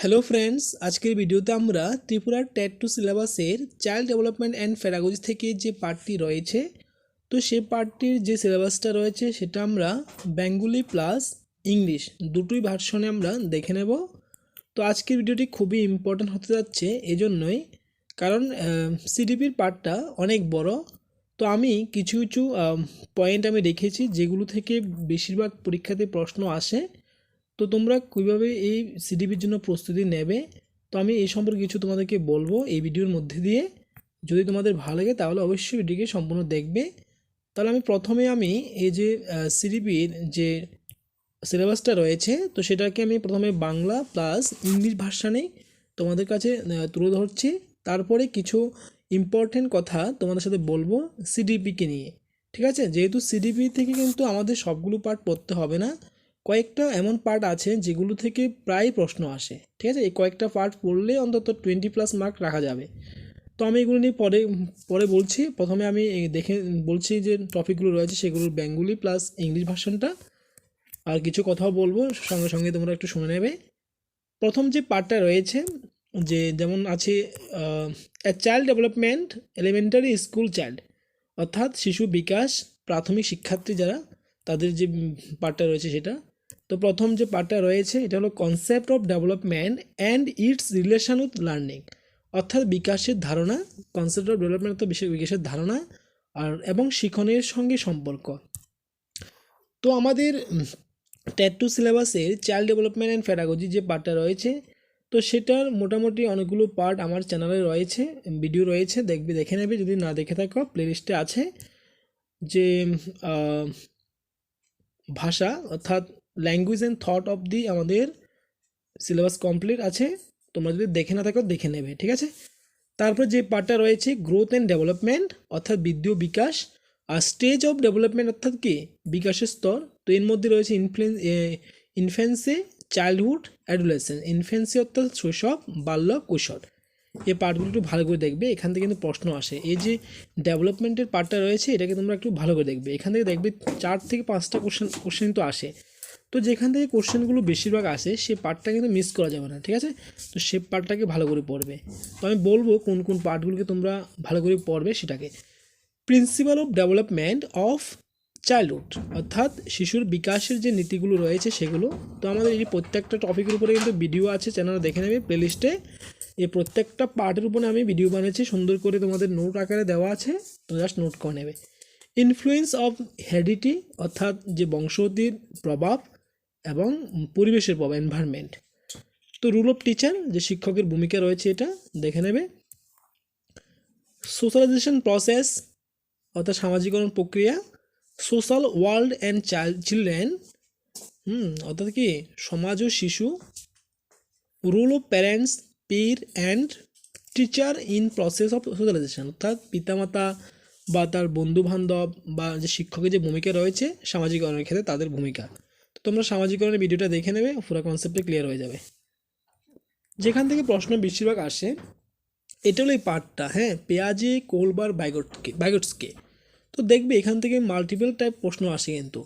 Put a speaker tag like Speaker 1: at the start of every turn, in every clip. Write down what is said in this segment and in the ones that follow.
Speaker 1: Hello friends, আজকের ভিডিওতে আমরা ত্রিপুরার টেট টু সিলেবাসের চাইল্ড ডেভেলপমেন্ট অ্যান্ড পেডাগজি থেকে যে পার্টটি রয়েছে, তো সেই পার্টটির যে সিলেবাসটা রয়েছে সেটা আমরা বেঙ্গলি প্লাস ইংলিশ দুটোই ভার্সনে আমরা দেখে নেব। তো আজকের ভিডিওটি খুবই ইম্পর্ট্যান্ট হতে যাচ্ছে এজন্যই, কারণ সিডিপির পার্টটা অনেক বড়। তো আমি কিছু কিছু পয়েন্ট আমি রেখেছি যেগুলো থেকে বেশিরভাগ পরীক্ষাতে প্রশ্ন আসে। তো তোমরা কীভাবে এই সিডিপির জন্য প্রস্তুতি নেবে, তো আমি এই সম্পর্কে কিছু তোমাদেরকে বলবো এই ভিডিওর মধ্যে দিয়ে। যদি তোমাদের ভালো লাগে তাহলে অবশ্যই ভিডিওকে সম্পূর্ণ দেখবে। তাহলে আমি এই যে সিডিপির যে সিলেবাসটা রয়েছে, তো সেটাকে আমি প্রথমে বাংলা প্লাস ইংলিশ ভার্সানেই তোমাদের কাছে তুলে ধরছি। তারপরে কিছু ইম্পর্টেন্ট কথা তোমাদের সাথে বলবো সিডিপিকে নিয়ে। ঠিক আছে, যেহেতু সিডিপি থেকে কিন্তু আমাদের সবগুলো পার্ট পড়তে হবে না, কয়েকটা এমন পার্ট আছে যেগুলো থেকে প্রায় প্রশ্ন আসে। ঠিক আছে, এই কয়েকটা পার্ট পড়লে অন্তত 20+ মার্ক রাখা যাবে। তো আমি এগুলো নিয়ে পরে পরে বলছি। প্রথমে আমি দেখে বলছি যে টপিকগুলো রয়েছে সেগুলোর বেঙ্গলি প্লাস ইংলিশ ভার্সনটা, আর কিছু কথাও বলবো, সঙ্গে সঙ্গে তোমরা একটু শুনে নেবে। প্রথম যে পার্টটা রয়েছে, যে যেমন আছে a child development elementary school child, অর্থাৎ শিশু বিকাশ প্রাথমিক শিক্ষার্থী যারা, তাদের যে পার্টটা রয়েছে সেটা। তো প্রথম যে পার্টটা রয়েছে এটা হলো concept of development and it's relation with learning, অর্থাৎ বিকাশের ধারণা। কনসেপ্ট অফ ডেভেলপমেন্ট তো বিকাশের ধারণা আর এবং শিক্ষণের সঙ্গে সম্পর্ক। তো আমাদের টেট টু সিলেবাসের চাইল্ড ডেভেলপমেন্ট অ্যান্ড পেডাগজি যে পার্টটা রয়েছে, তো সেটার মোটামুটি অনেকগুলো পার্ট আমার চ্যানেলে রয়েছে, ভিডিও রয়েছে, দেখে নেবে। যদি না দেখে থাকো প্লেলিস্টে আছে। যে ভাষা অর্থাৎ language and thought of the আমাদের সিলেবাস কমপ্লিট আছে, তোমরা যদি দেখে না থাকো দেখে নেবে। ঠিক আছে, তারপর যে পার্টটা রয়েছে গ্রোথ অ্যান্ড ডেভেলপমেন্ট, অর্থাৎ বৃদ্ধি ও বিকাশ, আর স্টেজ অফ ডেভেলপমেন্ট অর্থাৎ কি বিকাশের স্তর। তো এর মধ্যে রয়েছে ইনফ্যান্সি, চাইল্ডহুড, অ্যাডোলেসেন্স। ইনফ্যান্সি অর্থাৎ শৈশব, বাল্য, কৈশোর। এই পার্টগুলো একটু ভালো করে দেখবে, এখান থেকে কিন্তু প্রশ্ন আসে। এই যে ডেভেলপমেন্টের পার্টটা রয়েছে এটাকে তোমরা একটু ভালো করে দেখবে, এখান থেকে দেখবে 4 থেকে 5টা কোশ্চেন তো আসে। তো যেখান থেকে কোশ্চেনগুলো বেশিরভাগ আসে সেই পার্টটা কিন্তু মিস করা যাবে না। ঠিক আছে, তো সে পার্টটাকে ভালো করে পড়বে। তো আমি বলবো কোন কোন পার্টগুলোকে তোমরা ভালো করে পড়বে সেটাকে। Principal of development of childhood, অর্থাৎ শিশুর বিকাশের যে নীতিগুলো রয়েছে সেগুলো। তো আমাদের এই প্রত্যেকটা টপিকের উপরে কিন্তু ভিডিও আছে, চ্যানেলে দেখে নেবে প্লেলিস্টে। এই প্রত্যেকটা পার্টের উপরে আমি ভিডিও বানিয়েছি, সুন্দর করে তোমাদের নোট আকারে দেওয়া আছে, তো জাস্ট নোট করে নেবে। ইনফ্লুয়েন্স অফ হেরিডিটি, অর্থাৎ যে বংশগতির প্রভাব এবং পরিবেশের প্রভাব, এনভায়রনমেন্ট। তো রুল অফ টিচার, যে শিক্ষকের ভূমিকা রয়েছে এটা দেখে নেবে। সোশ্যালাইজেশন প্রসেস, অর্থাৎ সামাজিকরণ প্রক্রিয়া। সোশ্যাল ওয়ার্ল্ড অ্যান্ড চিলড্রেন, অর্থাৎ কি সমাজ ও শিশু। রোল অফ প্যারেন্টস, পির and teacher in process of socialisation, অর্থাৎ পিতামাতা বা তার বন্ধুবান্ধব বা যে শিক্ষকের যে ভূমিকা রয়েছে সামাজিকরণের ক্ষেত্রে তাদের ভূমিকা। তো তোমরা সামাজিকরণের ভিডিওটা দেখে নেবে, পুরো কনসেপ্টে ক্লিয়ার হয়ে যাবে। যেখান থেকে প্রশ্ন বেশিরভাগ আসে এটা হলো এই পার্টটা, হ্যাঁ, পেঁয়াজি, কোলবার, বাইগটসকে। তো দেখবে এখান থেকে মাল্টিপল টাইপ প্রশ্ন আসে, কিন্তু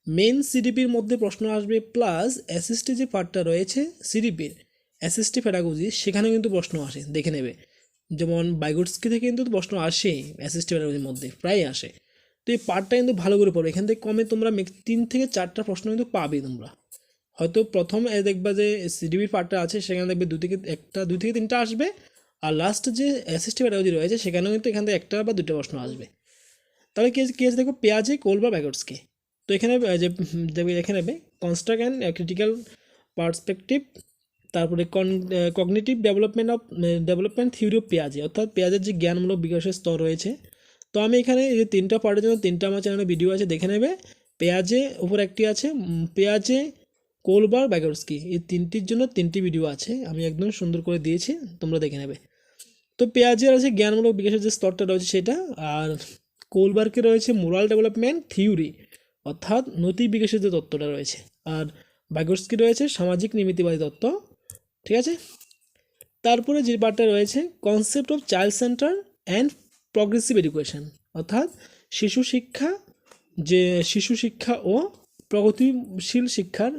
Speaker 1: মেন সিডিপির মধ্যে প্রশ্ন আসবে, প্লাস এসএসটি যে পার্টটা রয়েছে সিডিপির এসএসটি পেডাগজি, সেখানে কিন্তু প্রশ্ন আসে, দেখে নেবে। যেমন বাইগটসকি থেকে কিন্তু প্রশ্ন আসে, এসএসটি পেডাগজির মধ্যে প্রায় আসে। তো এই পার্টটা কিন্তু ভালো করে পড়বে, এখান থেকে কমে তোমরা 3 থেকে 4টা প্রশ্ন কিন্তু পাবে তোমরা। হয়তো প্রথম দেখবা যে সিডিপির পার্টটা আছে সেখানে দেখবে 2 থেকে 3টা আসবে, আর লাস্ট যে এসএসটি পেডাগজি রয়েছে সেখানেও কিন্তু এখান থেকে 1টা বা 2টা প্রশ্ন আসবে। তাহলে কি আছে দেখো, পেঁয়াজি, কোল বা ব্যাগটসকে। তো এখানে যে এখানে নেবে কনস্ট্রাক্ট অ্যান্ড ক্রিটিক্যাল পার্সপেক্টিভ, তারপরে কগনিটিভ ডেভেলপমেন্ট থিওরি অফ পেঁয়াজি, অর্থাৎ পেঁয়াজের যে জ্ঞানমূলক বিকাশের স্তর রয়েছে। তো আমি এখানে এই যে 3টা পার্টের জন্য 3টা আমার চ্যানেলে ভিডিও আছে, দেখে নেবে। পেঁয়াজে উপর একটি আছে, পেঁয়াজে, কোলবার, ব্যাগটসকি, এই 3টির জন্য 3টি ভিডিও আছে, আমি একদম সুন্দর করে দিয়েছি, তোমরা দেখে নেবে। তো পেঁয়াজের আছে জ্ঞানমূলক বিকাশের যে স্তরটা রয়েছে সেটা, আর কোলবার্কে রয়েছে মোরাল ডেভেলপমেন্ট থিওরি, অর্থাৎ নৈতিক বিকাশের যে তত্ত্বটা রয়েছে, আর বাইগটসকি রয়েছে সামাজিক নিমিত্তবাদী তত্ত্ব। ঠিক আছে, তারপরে যে পার্টটা রয়েছে concept of child centre and progressive education, অর্থাৎ শিশু শিক্ষা, শিশু শিক্ষা ও প্রগতিশীল শিক্ষার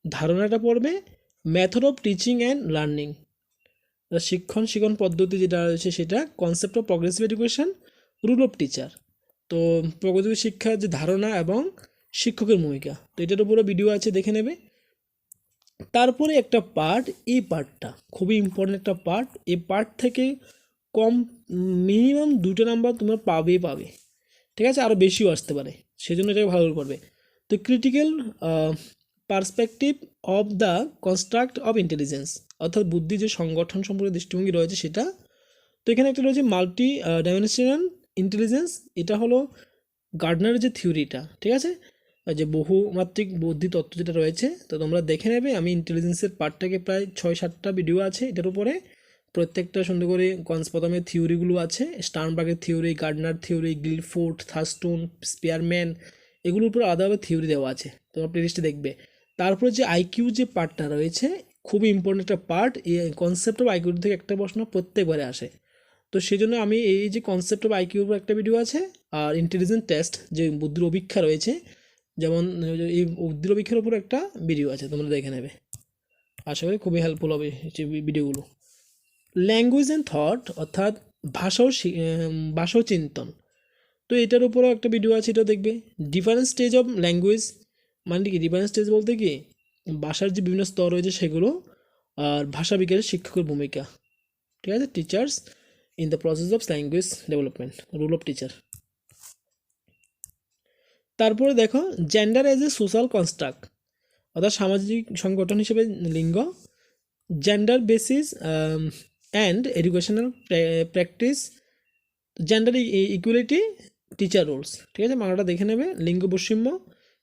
Speaker 1: ধারণাটা পড়বে, method of teaching and learning, শিক্ষণ পদ্ধতি যেটা রয়েছে সেটা, concept of progressive education, rule of teacher. তো প্রগতিশীল শিক্ষার যে ধারণা এবং শিক্ষকের ভূমিকা, তো এটার উপরে ভিডিও আছে, দেখে নেবে। তারপরে একটা পার্ট, এই পার্টটা খুবই ইম্পর্টেন্ট একটা পার্ট। এই পার্ট থেকে কম মিনিমাম 2টা নাম্বার তোমরা পাবে, ঠিক আছে, আরও বেশিও আসতে পারে, সেজন্য এটাকে ভালো করে পড়বে। তো critical perspective of the construct of intelligence, অর্থাৎ বুদ্ধি যে সংগঠন সম্পর্কে দৃষ্টিভঙ্গি রয়েছে সেটা। তো এখানে একটা রয়েছে মাল্টি ডাইমেনশনাল ইন্টেলিজেন্স, এটা হলো গার্ডনারের যে থিওরিটা, ঠিক আছে, যে বহুমাত্রিক বুদ্ধি তত্ত্ব যেটা রয়েছে। তো তোমরা দেখে নেবে, আমি ইন্টেলিজেন্সের পার্টটাকে প্রায় 6-7টা ভিডিও আছে এটার উপরে, প্রত্যেকটা সুন্দর করে প্রথমে থিওরিগুলো আছে, স্টার্নবার্গের theory, Gardner theory, Guilford, Thurstone, Spearman, এগুলোর উপর আলাদাভাবে থিওরি দেওয়া আছে, তোমরা প্লেলিস্টে দেখবে। তারপরে যে আইকিউ যে পার্টটা রয়েছে, খুবই ইম্পর্টেন্ট একটা পার্ট। এই কনসেপ্ট অফ আইকিউ থেকে একটা প্রশ্ন প্রত্যেকবারে আসে। তো সেই জন্য আমি এই যে কনসেপ্ট অফ আইকিউর উপর একটা ভিডিও আছে, আর ইন্টেলিজেন্স টেস্ট যে বুদ্ধির অভীক্ষা রয়েছে, যেমন এই বুদ্ধির অভীক্ষার উপর একটা ভিডিও আছে, তোমরা দেখে নেবে, আশা করি খুবই হেল্পফুল হবে যে ভিডিওগুলো। ল্যাঙ্গুয়েজ অ্যান্ড থট, অর্থাৎ ভাষাও চিন্তন, তো এটার উপরেও একটা ভিডিও আছে, এটা দেখবে। ডিফারেন্ট স্টেজ অফ ল্যাঙ্গুয়েজ, মানে কি ডিফারেন্ট স্টেজ বলতে কি ভাষার যে বিভিন্ন স্তর রয়েছে সেগুলো, আর ভাষা বিজ্ঞানের শিক্ষকের ভূমিকা, ঠিক আছে, teachers in the process of language development, rule of teacher. তারপরে দেখো gender as a social construct, অর্থাৎ সামাজিক সংগঠন হিসেবে লিঙ্গ, gender basis and educational practice, gender equality, teacher roles, ঠিক আছে, বাংলাটা দেখে নেবে। লিঙ্গ বৈষম্য,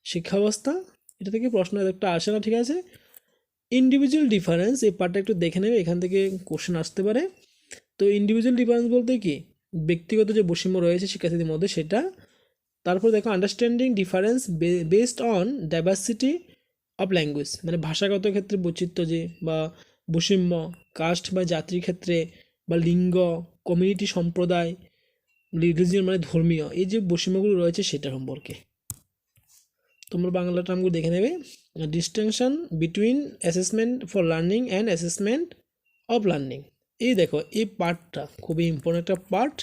Speaker 1: শিক্ষা ব্যবস্থা, এটা থেকে প্রশ্ন একটা আসে না, ঠিক আছে। ইন্ডিভিজুয়াল ডিফারেন্স, এই পার্টটা একটু দেখে নেবে, এখান থেকে কোশ্চেন আসতে পারে। তো ইন্ডিভিজুয়াল ডিফারেন্স বলতে কি ব্যক্তিগত যে বৈষম্য রয়েছে শিক্ষার্থীদের মধ্যে সেটা। তারপর দেখো understanding difference based on diversity of language, মানে ভাষাগত ক্ষেত্রে বৈচিত্র্য যে বা বৈষম্য, কাস্ট বা জাতির ক্ষেত্রে, বা লিঙ্গ, কমিউনিটি, সম্প্রদায়, রিলিজিয়ন মানে ধর্মীয়, এই যে বৈষম্যগুলো রয়েছে সেটা সম্পর্কে তোমরা বাংলা টার্মগুলো দেখে নেবে। Distinction between assessment for learning and assessment of learning, এই দেখো এই পার্টটা খুবই ইম্পর্টেন্ট একটা পার্ট,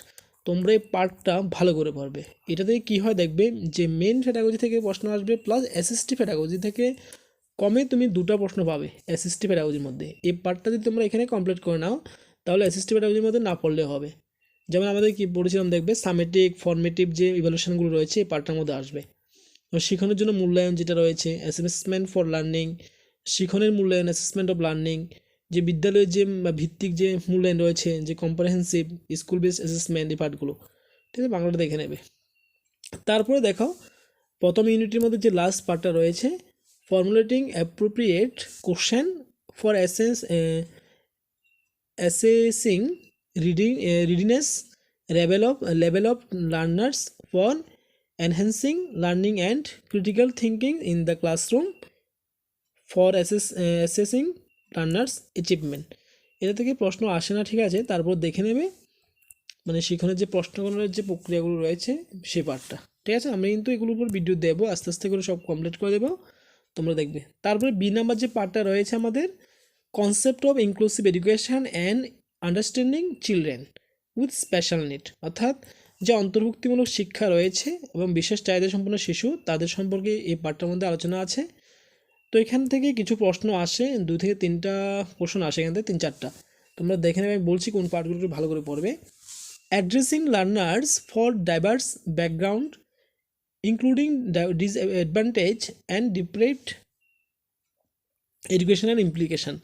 Speaker 1: তোমরা এই পার্টটা ভালো করে পড়বে। এটা থেকে কী হয় দেখবে যে মেন প্যাডাগজি থেকে প্রশ্ন আসবে, প্লাস এসএসটি প্যাডাগজি থেকে কমে তুমি 2টা প্রশ্ন পাবে এসএসটি প্যাডাগজির মধ্যে। এই পার্টটা যদি তোমরা এখানে কমপ্লিট করে নাও তাহলে এসএসটি প্যাডাগজির মধ্যে না পড়লে হবে। যেমন আমাদের কি পড়েছিলাম দেখবে, সামেটিক ফর্মেটিভ যে ইভ্যালুয়েশনগুলো রয়েছে এই পার্টটার মধ্যে আসবে। শিখনের জন্য মূল্যায়ন যেটা রয়েছে, অ্যাসেসমেন্ট ফর লার্নিং, শিখনের মূল্যায়ন, অ্যাসেসমেন্ট অফ লার্নিং, যে বিদ্যালয়ের যে ভিত্তিক যে মূল্যায়ন রয়েছে, যে কম্প্রিহেন্সিভ স্কুল বেসড অ্যাসেসমেন্ট, এই পার্টগুলো, ঠিক আছে, বাংলাটা দেখে নেবে। তারপরে দেখো প্রথম ইউনিটের মধ্যে যে লাস্ট পার্টটা রয়েছে, formulating appropriate question for assessing readiness level of learners for enhancing learning and critical thinking in the classroom for assessing learners achievement, এটা থেকে প্রশ্ন আসে না, ঠিক আছে, তারপর দেখে নেবে মানে শিখনের যে প্রশ্নগুলোর যে প্রক্রিয়াগুলো রয়েছে সেই পার্টটা, ঠিক আছে। আমি কিন্তু এগুলোর উপর ভিডিও দেবো, আস্তে আস্তে করে সব কমপ্লিট করে দেবো, তোমরা দেখবে। তারপরে বি নাম্বার যে পার্টটা রয়েছে আমাদের, concept of inclusive education and understanding children with special need, অর্থাৎ যে অন্তর্ভুক্তিমূলক শিক্ষা রয়েছে এবং বিশেষ চাহিদা সম্পন্ন শিশু তাদের সম্পর্কে এই পাঠটার মধ্যে আলোচনা আছে। তো এখান থেকে কিছু প্রশ্ন আসে, 2 থেকে 3টা প্রশ্ন আসে, এখান থেকে 3-4টা তোমরা দেখে নেবে, আমি বলছি কোন পার্টগুলো একটু ভালো করে পড়বে। Addressing learners for diverse background including disadvantage and deprived educational implication,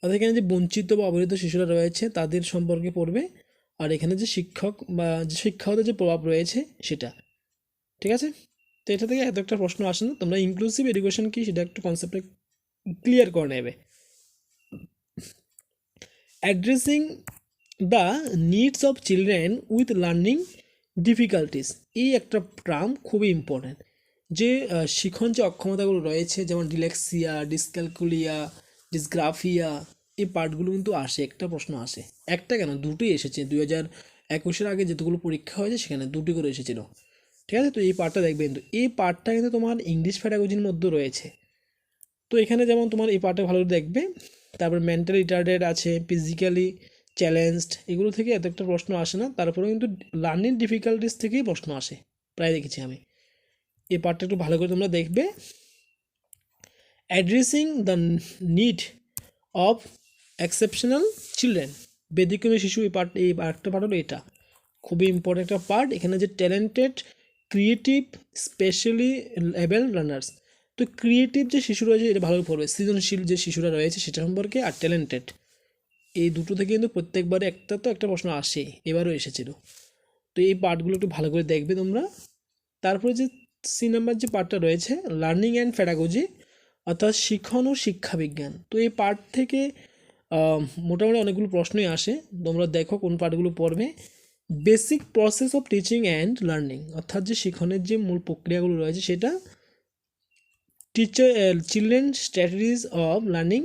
Speaker 1: অর্থাৎ এখানে যে বঞ্চিত বা অবহেলিত শিশুরা রয়েছে তাদের সম্পর্কে পড়বে, আর এখানে যে শিক্ষক বা যে শিক্ষাগত যে প্রভাব রয়েছে সেটা, ঠিক আছে। তো এটা থেকে এত একটা প্রশ্ন আসে না, তোমরা ইনক্লুসিভ এডুকেশন কি সেটা একটু কনসেপ্টে ক্লিয়ার করে নেবে। Addressing the needs of children with learning difficulties, এই একটা টার্ম খুবই ইম্পর্ট্যান্ট, যে শিখন যে অক্ষমতাগুলো রয়েছে যেমন ডিলেক্সিয়া, ডিসক্যালকুলিয়া, ডিসগ্রাফিয়া, এই পার্টগুলো কিন্তু আসে, একটা প্রশ্ন আসে, একটা কেন দুটোই এসেছে 2021-এর আগে যেগুলো পরীক্ষা হয়েছে সেখানে 2টি করে এসেছিলো, ঠিক আছে। তো এই পার্টটা দেখবে, কিন্তু এই পার্টটা কিন্তু তোমার ইংলিশ প্যাডাগজির মধ্যে রয়েছে। তো এখানে যেমন তোমার এই পার্টটা ভালো করে দেখবে, তারপর মেন্টালি রিটার্ডেড আছে, ফিজিক্যালি চ্যালেঞ্জড, এগুলো থেকে এত একটা প্রশ্ন আসে না। তারপরেও কিন্তু লার্নিং ডিফিকাল্টিস থেকেই প্রশ্ন আসে, প্রায় দেখেছি আমি। এই পার্টটা একটু ভালো করে তোমরা দেখবে। Addressing the need of exceptional children, ব্যতিক্রমী শিশু, এই একটা পার্ট হলো এটা খুবই ইম্পর্টেন্ট একটা পার্ট। এখানে যে talented, creative, specially abled learners, তো ক্রিয়েটিভ যে শিশু রয়েছে এটা ভালো পড়বে, সৃজনশীল যে শিশুরা রয়েছে সেটা সম্পর্কে, আর ট্যালেন্টেড, এই দুটো থেকে কিন্তু প্রত্যেকবারে একটা প্রশ্ন আসে, এবারও এসেছিল। তো এই পার্টগুলো একটু ভালো করে দেখবে তোমরা। তারপরে যে সি নাম্বার যে পার্টটা রয়েছে, লার্নিং অ্যান্ড প্যাডাগজি, অর্থাৎ শিক্ষণ ও শিক্ষাবিজ্ঞান, তো এই পার্ট থেকে মোটামুটি অনেকগুলো প্রশ্নই আসে, তোমরা দেখো কোন পার্টগুলো পড়বে। Basic process of teaching and learning, অর্থাৎ যে শিক্ষণের যে মূল প্রক্রিয়াগুলো রয়েছে সেটা। Teacher children strategies of learning,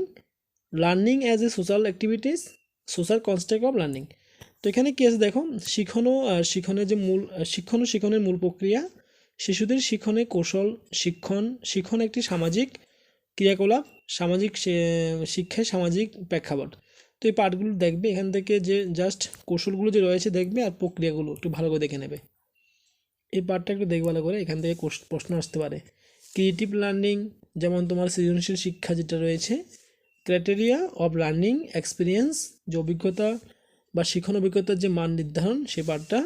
Speaker 1: learning as a social activities, social construct of learning, তো এখানে কি আছে দেখো, শিক্ষণের যে মূল শিক্ষণের মূল প্রক্রিয়া, শিশুদের শিক্ষণের কৌশল, শিক্ষণ একটি সামাজিক ক্রিয়াকলাপ, শিক্ষায় সামাজিক প্রেক্ষাপট, তো এই পার্টগুলো দেখবে। এখান থেকে যে জাস্ট কৌশলগুলো যে রয়েছে দেখবে, আর প্রক্রিয়াগুলো একটু ভালো করে দেখে নেবে। এই পার্টটা একটু দেখে ভালো করে, এখান থেকে প্রশ্ন আসতে পারে। ক্রিয়েটিভ লার্নিং, যেমন তোমার সৃজনশীল শিক্ষা যেটা রয়েছে। ক্রাইটেরিয়া অফ লার্নিং এক্সপিরিয়েন্স, যে অভিজ্ঞতা বা শিক্ষণ অভিজ্ঞতার যে মান নির্ধারণ, সে পার্টটা।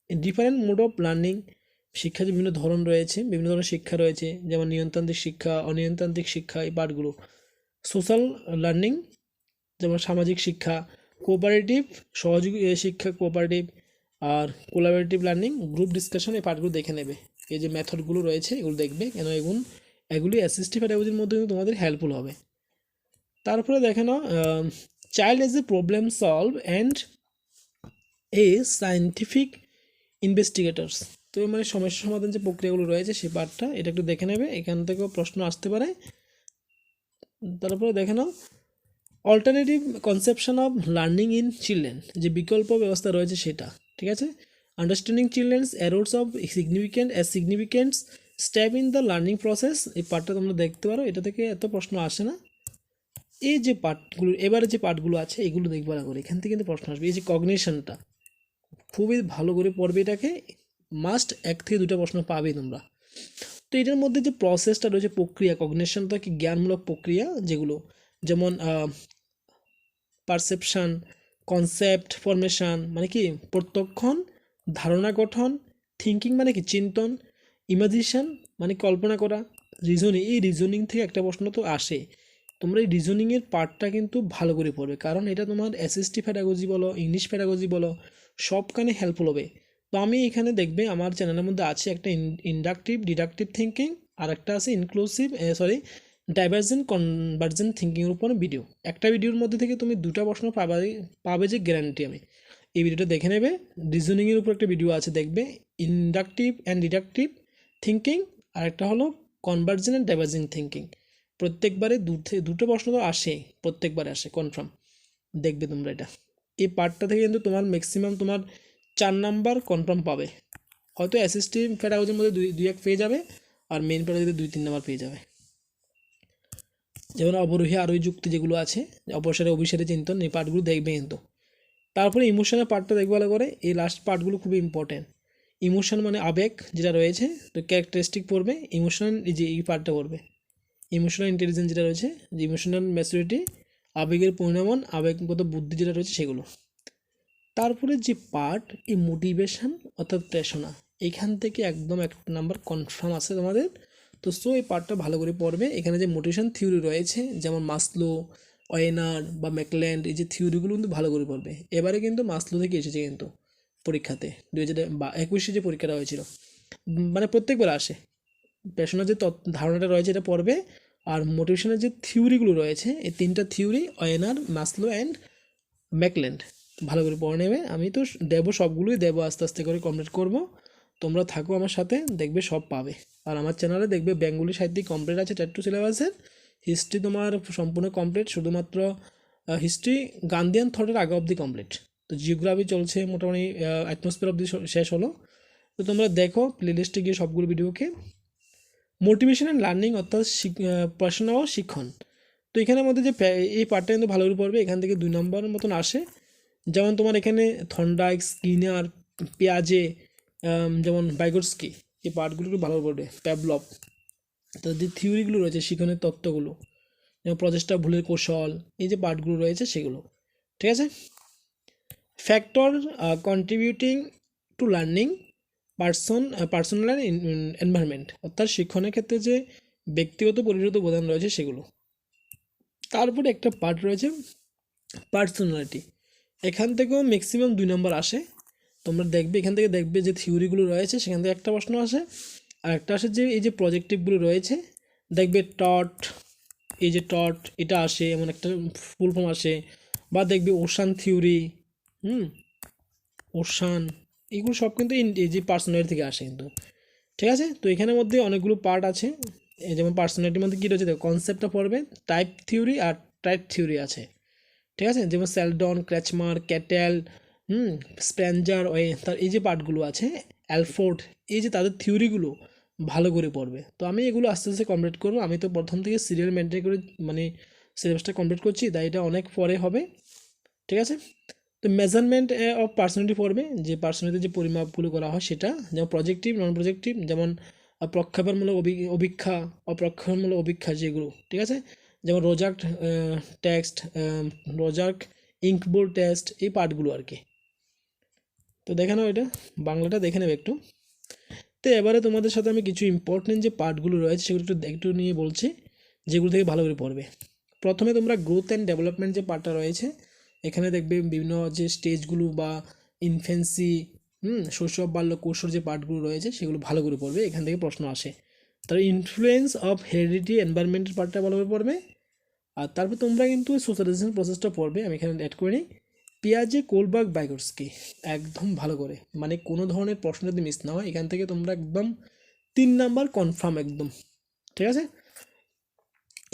Speaker 1: ডিফারেন্ট মোড অফ লার্নিং, শিক্ষার যে বিভিন্ন ধরন রয়েছে, বিভিন্ন ধরনের শিক্ষা রয়েছে, যেমন নিয়মতান্ত্রিক শিক্ষা, অনিয়মতান্ত্রিক শিক্ষা, এই পার্টগুলো। সোশ্যাল লার্নিং, যেমন সামাজিক শিক্ষা। কোঅপারেটিভ, সহযোগী শিক্ষা, কোঅপারেটিভ। আর কোলাবোরেটিভ লার্নিং, গ্রুপ ডিসকাশন, এই পার্টগুলো দেখে নেবে। এই যে মেথডগুলো রয়েছে এগুলো দেখবে, কেন এগুলি অ্যাসিস্টিভ প্যাডাগজির মধ্যে কিন্তু তোমাদের হেল্পফুল হবে। তারপরে দেখে নাও, child as a problem solve and a scientific investigators, তো মানে সমস্যা সমাধান যে প্রক্রিয়াগুলো রয়েছে সেই পার্টটা, এটা একটু দেখে নেবে, এখান থেকেও প্রশ্ন আসতে পারে। তারপরে দেখে নাও, alternative conception of learning in children, যে বিকল্প ব্যবস্থা রয়েছে সেটা, ঠিক আছে। Understanding children's errors of significant step in the learning process, এই পার্টটা তোমরা দেখতে পারো, এটা থেকে এত প্রশ্ন আসে না। এই যে পার্টগুলো, এবারে যে পার্টগুলো আছে এগুলো দেখবার করে, এখান থেকে কিন্তু প্রশ্ন আসবে। এই যে কগনিশনটা খুবই ভালো করে পড়বে, এটাকে মাস্ট 1 থেকে 2টা প্রশ্ন পাবে তোমরা। তো এটার মধ্যে যে প্রসেসটা রয়েছে, প্রক্রিয়া, কগনিশনটা কি জ্ঞানমূলক প্রক্রিয়া, যেগুলো যেমন পারসেপশান, কনসেপ্ট ফরমেশান মানে কি প্রত্যক্ষণ, ধারণা গঠন, থিঙ্কিং মানে কি চিন্তন, ইমাজিশন মানে কল্পনা করা, রিজনিং, এই রিজনিং থেকে একটা প্রশ্ন তো আসে। তোমরা এই রিজনিংয়ের পার্টটা কিন্তু ভালো করে পড়বে, কারণ এটা তোমার এসএসটি প্যাডাগজি বলো, ইংলিশ প্যাডাগজি বলো, সবখানে হেল্পফুল হবে। তো আমি এখানে দেখবে আমার চ্যানেলের মধ্যে আছে একটা ইন্ডাকটিভ ডিডাকটিভ থিঙ্কিং, আর একটা আছে ডাইভার্জেন্ট কনভার্জেন্ট থিঙ্কিংয়ের উপর ভিডিও। একটা ভিডিওর মধ্যে থেকে তুমি 2টা প্রশ্ন পাবে যে গ্যারান্টি আমি। এই ভিডিওটা দেখে নেবে। রিজনিংয়ের উপর একটা ভিডিও আছে দেখবে, ইন্ডাকটিভ অ্যান্ড ডিডাকটিভ থিঙ্কিং, আর একটা হলো কনভার্জেন্ট অ্যান্ড ডাইভার্জেন্ট থিঙ্কিং। প্রত্যেকবারে দুটো প্রশ্ন তো আসে, প্রত্যেকবারে আসে কনফার্ম, দেখবে তোমরা এটা। এই পার্টটা থেকে কিন্তু তোমার ম্যাক্সিমাম তোমার 4 নাম্বার কনফার্ম পাবে, হয়তো অ্যাসিস্টিভ প্যাডাগজির মধ্যে 2-1 পেয়ে যাবে, আর মেন প্যাডাগজিতে 2-3 নাম্বার পেয়ে যাবে। যেমন অবরোহী আরোহী যুক্তি যেগুলো আছে, অপসারে অভিসারে চিন্তন, এই পার্টগুলো দেখবে কিন্তু। তারপরে ইমোশনের পার্টটা দেখবে ভালো করে, এই লাস্ট পার্টগুলো খুবই ইম্পর্টেন্ট। ইমোশন মানে আবেগ যেটা রয়েছে, তো ক্যারেক্টারিস্টিক পড়বে, ইমোশনাল এই পার্টটা পড়বে। ইমোশনাল ইন্টেলিজেন্স যেটা রয়েছে, যে ইমোশনাল ম্যাচুরিটি, আবেগের পরিণামন, আবেগগত বুদ্ধি যেটা রয়েছে সেগুলো। তারপরে যে পার্ট, এই মোটিভেশন অর্থাৎ প্রেরণা, এখান থেকে একদম 1 নাম্বার কনফার্ম আছে তোমাদের। তো এই পার্টটা ভালো করে পড়বে। এখানে যে মোটিভেশন থিওরি রয়েছে, যেমন মাসলো, ওয়েনার বা ম্যাকল্যান্ড, এই যে থিওরিগুলো কিন্তু ভালো করে পড়বে। এবারে কিন্তু মাসলো থেকে এসেছে কিন্তু পরীক্ষাতে 2021 যে পরীক্ষাটা হয়েছিল, মানে প্রত্যেকবার আসে। প্রেরণার যে ধারণাটা রয়েছে এটা পড়বে, আর মোটিভেশনের যে থিওরিগুলো রয়েছে, এই 3টা থিওরি, ওয়েনার, মাসলো অ্যান্ড ম্যাকল্যান্ড, ভালো করে পড়ে নেবে। আমি তো দেবো, সবগুলোই দেবো, আস্তে আস্তে করে কমপ্লিট করব। তোমরা থাকো আমার সাথে, দেখবে সব পাবে। আর আমার চ্যানেলে দেখবে বেঙ্গলি সাহিত্যিক কমপ্লিট আছে টেট 2 সিলেবাসের, হিস্ট্রি তোমার সম্পূর্ণ কমপ্লিট, শুধুমাত্র হিস্ট্রি গান্ধিয়ান থটের আগে অবধি কমপ্লিট। তো জিওগ্রাফি চলছে মোটামুটি অ্যাটমসফিয়ার অবধি শেষ হলো। তো তোমরা দেখো প্লেলিস্টে গিয়ে সবগুলো ভিডিওকে। মোটিভেশন অ্যান্ড লার্নিং অর্থাৎ পড়াশোনা ও শিক্ষণ, তো এখানের মধ্যে যে এই পার্টটা কিন্তু ভালো করে পড়বে, এখান থেকে 2 নম্বরের মতন আসে। যেমন তোমার এখানে থর্নডাইক, স্কিনার, পিয়াজে, যেমন বাইগোটস্কি, এই পার্টগুলো একটু ভালো করে পড়বে। প্যাভলভ, তাদের যে থিওরিগুলো রয়েছে, শিখনের তত্ত্বগুলো, যেমন প্রচেষ্টা, ভুলের কৌশল, এই যে পার্টগুলো রয়েছে সেগুলো, ঠিক আছে। Factor contributing to learning, personal environment, অর্থাৎ শিক্ষণের ক্ষেত্রে যে ব্যক্তিগত পরিচিত উপাদান রয়েছে সেগুলো। তারপরে একটা পার্ট রয়েছে পার্সোনালিটি, এখান থেকেও ম্যাক্সিমাম 2 নম্বর আসে। তোমরা দেখবে এখান থেকে দেখবে যে থিওরিগুলো রয়েছে সেখান থেকে একটা প্রশ্ন আসে, আর একটা আসে যে এই যে প্রজেক্টিভগুলো রয়েছে, দেখবে টট, এই যে টট এটা আসে, এমন একটা ফুল ফর্ম আসে। বা দেখবে ওশান থিওরি, ওশান, এগুলো সব কিন্তু এই যে পার্সোনালিটি থেকে আসে কিন্তু, ঠিক আছে। তো এখানের মধ্যে অনেকগুলো পার্ট আছে, এই যেমন পার্সোনালিটির মধ্যে কী রয়েছে দেখো, কনসেপ্টটা পড়বে, টাইপ থিওরি আর টাইপ থিওরি আছে, ঠিক আছে। যেমন সেলডন, ক্র্যাচমার, ক্যাটেল, স্প্যানজার, তার এই যে পার্টগুলো আছে, অ্যালফোর্ড, এই যে তাদের থিওরিগুলো ভালো করে পড়বে। তো আমি এগুলো আস্তে আস্তে কমপ্লিট করবো, আমি তো প্রথম থেকে সিরিয়াল মেনটেন করে মানে সিলেবাসটা কমপ্লিট করছি, তাই এটা অনেক পরে হবে, ঠিক আছে। তো মেজারমেন্ট অফ পার্সোনালিটি পড়বে, যে পার্সোনালিটির যে পরিমাপগুলো করা হয় সেটা, যেমন প্রজেক্টিভ, নন প্রজেক্টিভ, যেমন প্রক্ষেপণমূলক অভিক্ষা, অপ্রক্ষেপণমূলক অভিক্ষা যেগুলো, ঠিক আছে। যেমন রোজাক টেক্সট, রোজাক ইঙ্কবোর্ড টেস্ট, এই পার্টগুলো আর কি। তো দেখে নাও, এটা বাংলাটা দেখে নেবে একটু। তো এবারে তোমাদের সাথে আমি কিছু ইম্পর্টেন্ট যে পার্টগুলো রয়েছে সেগুলো একটু নিয়ে বলছি, যেগুলো থেকে ভালো করে পড়বে। প্রথমে তোমরা গ্রোথ অ্যান্ড ডেভেলপমেন্ট যে পার্টটা রয়েছে, এখানে দেখবে বিভিন্ন যে স্টেজগুলো বা ইনফেন্সি, শৈশব, বাল্য, কৈশোর যে পার্টগুলো রয়েছে সেগুলো ভালো করে পড়বে, এখান থেকে প্রশ্ন আসে। তার ইনফ্লুয়েন্স অফ হেরিডিটি এনভায়রনমেন্টের পার্টটা ভালো করে পড়বে। আর তারপর তোমরা কিন্তু সোশ্যালাইজেশন প্রসেসটা পড়বে, আমি এখানে অ্যাড করে নিই। পিয়াজে, কোলবার্গ, বাইগোটস্কি, একদম ভালো করে, মানে কোনো ধরনের প্রশ্ন যদি মিস না হয় এখান থেকে তোমরা একদম 3 নাম্বার কনফার্ম একদম, ঠিক আছে।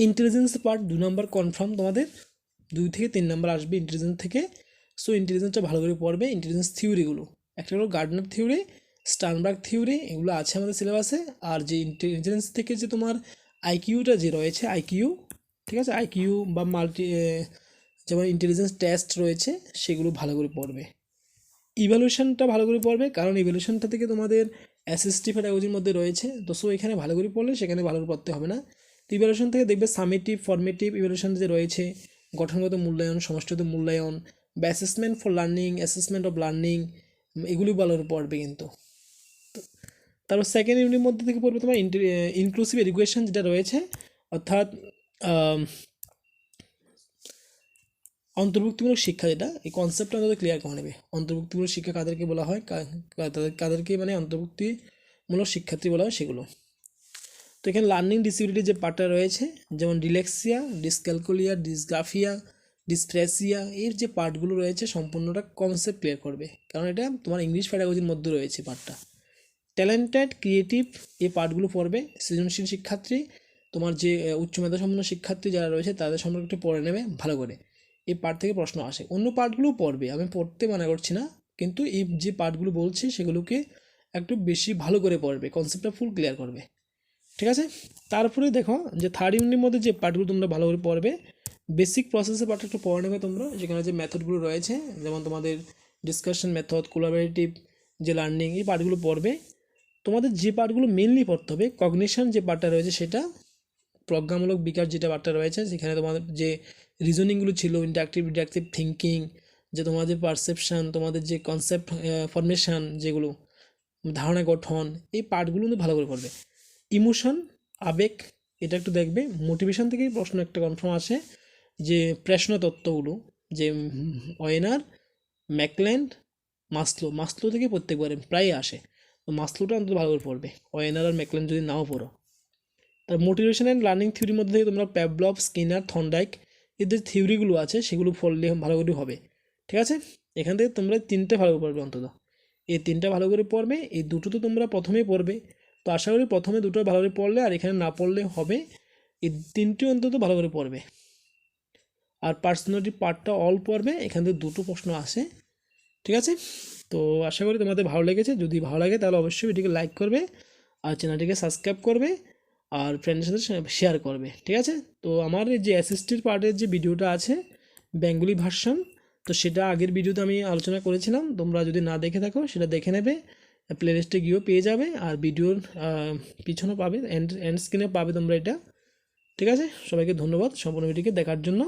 Speaker 1: ইন্টেলিজেন্স পার্ট 2 নাম্বার কনফার্ম, তোমাদের 2 থেকে 3 নাম্বার আসবে ইন্টেলিজেন্স থেকে। সো ইন্টেলিজেন্সটা ভালো করে পড়বে। ইন্টেলিজেন্স থিওরিগুলো, একটা হলো গার্ডনার থিওরি, স্টার্নবার্গ থিওরি, এগুলো আছে আমাদের সিলেবাসে। আর যে ইন্টেলিজেন্স থেকে যে তোমার আইকিউটা যে রয়েছে, আইকিউ, ঠিক আছে, আইকিউ বা যেমন ইন্টেলিজেন্স টেস্ট রয়েছে সেগুলো ভালো করে পড়বে। ইভ্যালুয়েশনটা ভালো করে পড়বে, কারণ ইভ্যালুয়েশনটা থেকে তোমাদের অ্যাসিস্টিভ পেডাগজির মধ্যে রয়েছে, তো সো এখানে ভালো করে পড়লে সেখানে ভালো করে পড়তে হবে না। তো ইভ্যালুয়েশন থেকে দেখবে সামেটিভ, ফর্মেটিভ ইভ্যালুয়েশন যে রয়েছে, গঠনগত মূল্যায়ন, সমষ্টিগত মূল্যায়ন, বা assessment for learning, assessment of learning, এগুলি ভালো করে পড়বে কিন্তু। তারপর সেকেন্ড ইউনিটের মধ্যে থেকে পড়বে তোমার ইনক্লুসিভ এডুকেশন যেটা রয়েছে, অর্থাৎ অন্তর্ভুক্তিমূলক শিক্ষা, যেটা এই কনসেপ্টটা আমাদের ক্লিয়ার করে নেবে। অন্তর্ভুক্তিমূলক শিক্ষা কাদেরকে বলা হয়, কাদেরকে মানে অন্তর্ভুক্তিমূলক শিক্ষার্থী বলা হয় সেগুলো। তো এখানে লার্নিং ডিসেবিলিটি যে পার্টটা রয়েছে, যেমন ডিলেক্সিয়া, ডিসক্যালকুলিয়া, ডিসগ্রাফিয়া, ডিসপ্রেসিয়া, এর যে পার্টগুলো রয়েছে সম্পূর্ণটা কনসেপ্ট ক্লিয়ার করবে, কারণ এটা তোমার ইংলিশ প্যাডাগজির মধ্যে রয়েছে পার্টটা। ট্যালেন্টেড, ক্রিয়েটিভ, এই পার্টগুলো পড়বে। সৃজনশীল শিক্ষার্থী, তোমার যে উচ্চ মেধাসম্পন্ন শিক্ষার্থী যারা রয়েছে তাদের সম্পর্কে একটু পড়ে নেবে ভালো করে, এই পার্ট থেকে প্রশ্ন আসে। অন্য পার্টগুলোও পড়বে, আমি পড়তে মানা করছি না, কিন্তু এই যে পার্টগুলো বলছি সেগুলোকে একটু বেশি ভালো করে পড়বে, কনসেপ্টটা ফুল ক্লিয়ার করবে, ঠিক আছে। তারপরে দেখো যে থার্ড ইউনিটের মধ্যে যে পার্টগুলো তোমরা ভালো করে পড়বে, বেসিক প্রসেসের পার্টটা একটু পড়ে নেবে তোমরা, যেখানে যে মেথডগুলো রয়েছে, যেমন তোমাদের ডিসকাশন মেথড, কোলাবোরেটিভ যে লার্নিং, এই পার্টগুলো পড়বে। তোমাদের যে পার্টগুলো মেনলি পড়তে হবে, কগনিশন যে পার্টটা রয়েছে সেটা, প্রজ্ঞামূলক বিকাশ যেটা পার্টটা রয়েছে, সেখানে তোমাদের যে রিজনিংগুলো ছিল, ইন্টারঅ্যাক্টিভ ডিডাকটিভ থিঙ্কিং, যে তোমাদের পারসেপশান, তোমাদের যে কনসেপ্ট ফরমেশান, যেগুলো ধারণা গঠন, এই পার্টগুলো কিন্তু ভালো করে পড়বে। ইমোশন, আবেগ, এটা একটু দেখবে। মোটিভেশন থেকেই প্রশ্ন একটা কনফার্ম আসে, যে প্রশ্নতত্ত্বগুলো, যে ওয়েনার, ম্যাকল্যান্ড, মাসলো থেকে প্রত্যেকবারে প্রায় আসে, তো মাসলোটা অন্তত ভালো করে পড়বে, ওয়েনার আর ম্যাকল্যান্ড যদি নাও পড়ো। তার মোটিভেশন অ্যান্ড লার্নিং থিওরির মধ্যে থেকে তোমরা প্যাভলভ, স্কিনার, থর্নডাইক, এদের থিওরিগুলো আছে সেগুলো পড়লে ভালো করে হবে, ঠিক আছে। এখান থেকে তোমরা 3টে ভালো করে পড়বে অন্তত, এই 3টা ভালো করে পড়বে। এই দুটো তো তোমরা প্রথমেই পড়বে, তো আশা করি প্রথমে দুটো ভালো করে পড়লে, আর এখানে না পড়লে হবে, এই 3টে অন্তত ভালো করে পড়বে। আর পার্সোনালিটি পার্টটা অল পড়বে, এখান থেকে 2টো প্রশ্ন আসে, ঠিক আছে। তো আশা করি তোমাদের ভালো লেগেছে, যদি ভালো লাগে তাহলে অবশ্যই ভিডিওকে লাইক করবে আর চ্যানেলটিকে সাবস্ক্রাইব করবে। আর ফ্রেন্ডের সাথে শেয়ার করবে, ঠিক আছে। তো আমার এই যে এসএসটির পার্টের যে ভিডিওটা আছে বেঙ্গলি ভার্সন, তো সেটা আগের ভিডিওতে আমি আলোচনা করেছিলাম, তোমরা যদি না দেখে থাকো সেটা দেখে নেবে, প্লেলিস্টে গিয়েও পেয়ে যাবে, আর ভিডিওর পিছনেও পাবে, এন্ড স্ক্রিনে পাবে তোমরা এটা, ঠিক আছে। সবাইকে ধন্যবাদ সম্পূর্ণ ভিডিওকে দেখার জন্য।